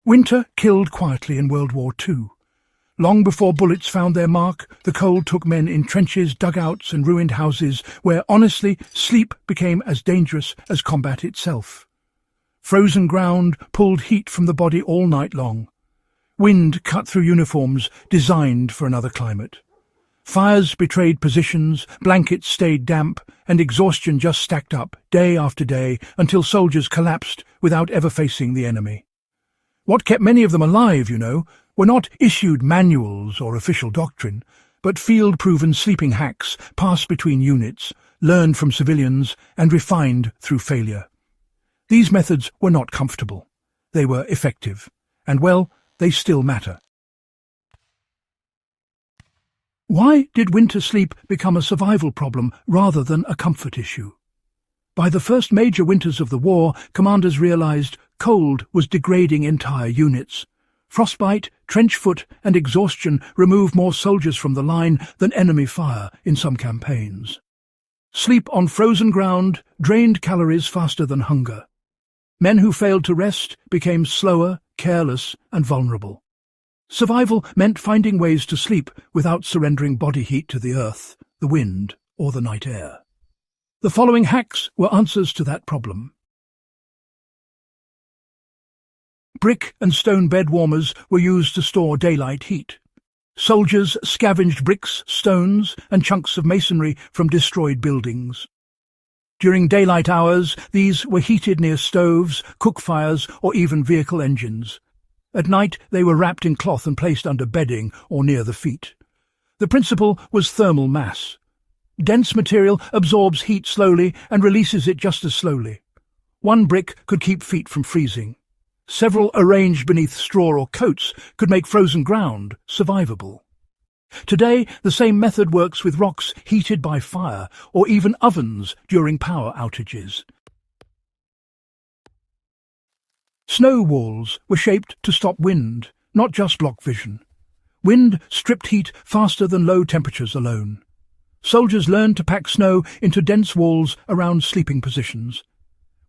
Winter killed quietly in World War II. Long before bullets found their mark, the cold took men in trenches, dugouts and ruined houses where, honestly, sleep became as dangerous as combat itself. Frozen ground pulled heat from the body all night long. Wind cut through uniforms designed for another climate. Fires betrayed positions, blankets stayed damp, and exhaustion just stacked up, day after day, until soldiers collapsed without ever facing the enemy. What kept many of them alive, were not issued manuals or official doctrine, but field-proven sleeping hacks passed between units, learned from civilians, and refined through failure. These methods were not comfortable. They were effective, and, well, they still matter. Why did winter sleep become a survival problem rather than a comfort issue? By the first major winters of the war, commanders realized cold was degrading entire units. Frostbite, trench foot, and exhaustion removed more soldiers from the line than enemy fire in some campaigns. Sleep on frozen ground drained calories faster than hunger. Men who failed to rest became slower, careless, and vulnerable. Survival meant finding ways to sleep without surrendering body heat to the earth, the wind, or the night air. The following hacks were answers to that problem. Brick and stone bed warmers were used to store daylight heat. Soldiers scavenged bricks, stones, and chunks of masonry from destroyed buildings. During daylight hours, these were heated near stoves, cook fires, or even vehicle engines. At night, they were wrapped in cloth and placed under bedding or near the feet. The principle was thermal mass. Dense material absorbs heat slowly and releases it just as slowly. One brick could keep feet from freezing. Several arranged beneath straw or coats could make frozen ground survivable. Today, the same method works with rocks heated by fire or even ovens during power outages. Snow walls were shaped to stop wind, not just block vision. Wind stripped heat faster than low temperatures alone. Soldiers learned to pack snow into dense walls around sleeping positions.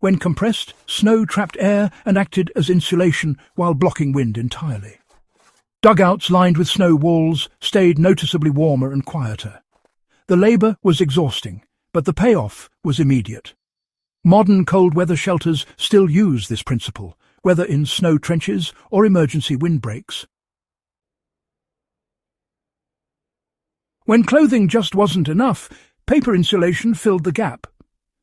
When compressed, snow trapped air and acted as insulation while blocking wind entirely. Dugouts lined with snow walls stayed noticeably warmer and quieter. The labour was exhausting, but the payoff was immediate. Modern cold-weather shelters still use this principle, whether in snow trenches or emergency windbreaks. When clothing just wasn't enough, paper insulation filled the gap.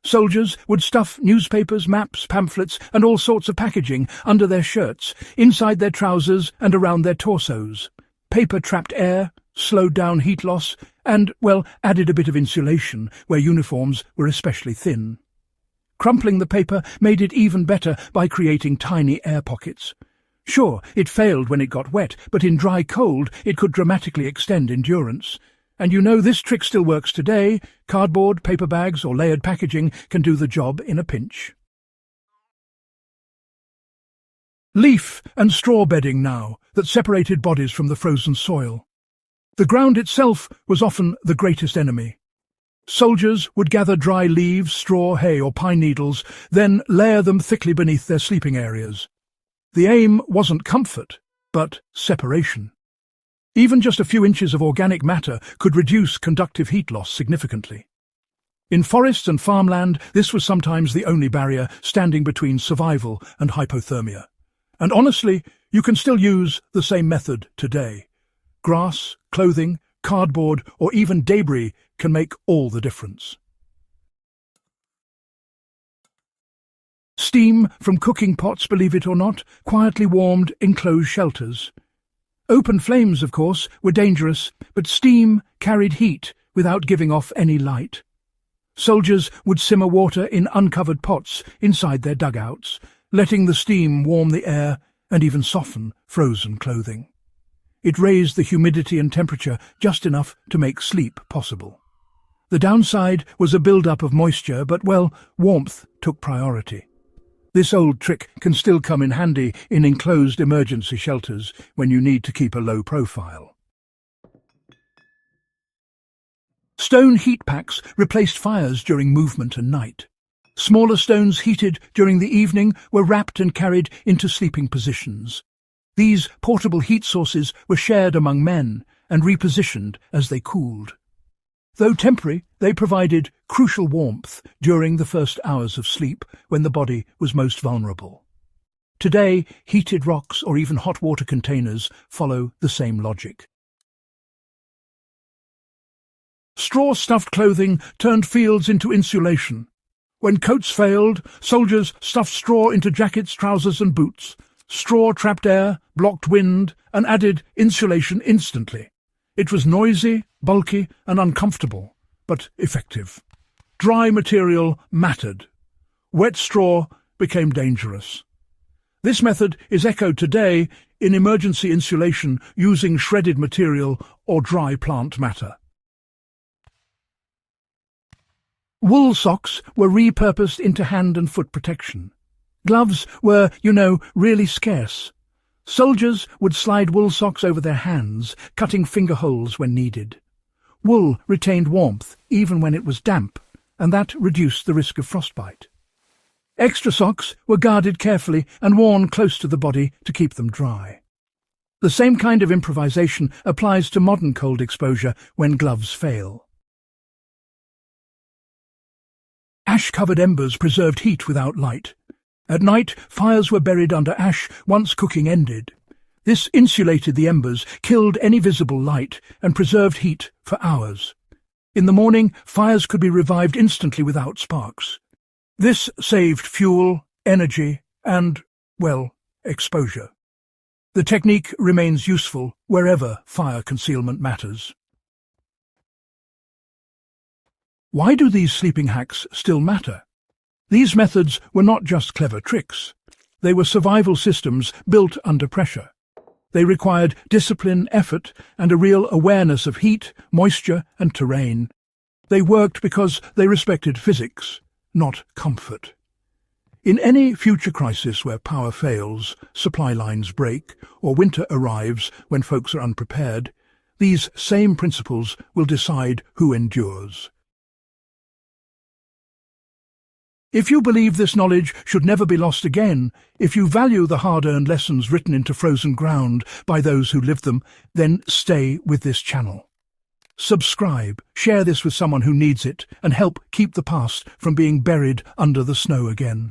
Soldiers would stuff newspapers, maps, pamphlets, and all sorts of packaging under their shirts, inside their trousers and around their torsos. Paper trapped air, slowed down heat loss, and, well, added a bit of insulation where uniforms were especially thin. Crumpling the paper made it even better by creating tiny air pockets. Sure, it failed when it got wet, but in dry cold it could dramatically extend endurance. And this trick still works today. Cardboard, paper bags, or layered packaging can do the job in a pinch. Leaf and straw bedding now that separated bodies from the frozen soil. The ground itself was often the greatest enemy. Soldiers would gather dry leaves, straw, hay, or pine needles, then layer them thickly beneath their sleeping areas. The aim wasn't comfort, but separation. Even just a few inches of organic matter could reduce conductive heat loss significantly. In forests and farmland, this was sometimes the only barrier standing between survival and hypothermia. And honestly, you can still use the same method today. Grass, clothing, cardboard, or even debris can make all the difference. Steam from cooking pots, believe it or not, quietly warmed enclosed shelters. Open flames, of course, were dangerous, but steam carried heat without giving off any light. Soldiers would simmer water in uncovered pots inside their dugouts, letting the steam warm the air and even soften frozen clothing. It raised the humidity and temperature just enough to make sleep possible. The downside was a build-up of moisture, but, well, warmth took priority. This old trick can still come in handy in enclosed emergency shelters when you need to keep a low profile. Stone heat packs replaced fires during movement and night. Smaller stones heated during the evening were wrapped and carried into sleeping positions. These portable heat sources were shared among men and repositioned as they cooled. Though temporary, they provided crucial warmth during the first hours of sleep when the body was most vulnerable. Today, heated rocks or even hot water containers follow the same logic. Straw-stuffed clothing turned fields into insulation. When coats failed, soldiers stuffed straw into jackets, trousers and boots. Straw trapped air, blocked wind, and added insulation instantly. It was noisy, bulky, and uncomfortable, but effective. Dry material mattered. Wet straw became dangerous. This method is echoed today in emergency insulation using shredded material or dry plant matter. Wool socks were repurposed into hand and foot protection. Gloves were, really scarce. Soldiers would slide wool socks over their hands, cutting finger holes when needed. Wool retained warmth even when it was damp, and that reduced the risk of frostbite. Extra socks were guarded carefully and worn close to the body to keep them dry. The same kind of improvisation applies to modern cold exposure when gloves fail. Ash-covered embers preserved heat without light. At night, fires were buried under ash once cooking ended. This insulated the embers, killed any visible light, and preserved heat for hours. In the morning, fires could be revived instantly without sparks. This saved fuel, energy, and, exposure. The technique remains useful wherever fire concealment matters. Why do these sleeping hacks still matter? These methods were not just clever tricks. They were survival systems built under pressure. They required discipline, effort, and a real awareness of heat, moisture, and terrain. They worked because they respected physics, not comfort. In any future crisis where power fails, supply lines break, or winter arrives when folks are unprepared, these same principles will decide who endures. If you believe this knowledge should never be lost again, if you value the hard-earned lessons written into frozen ground by those who lived them, then stay with this channel. Subscribe, share this with someone who needs it, and help keep the past from being buried under the snow again.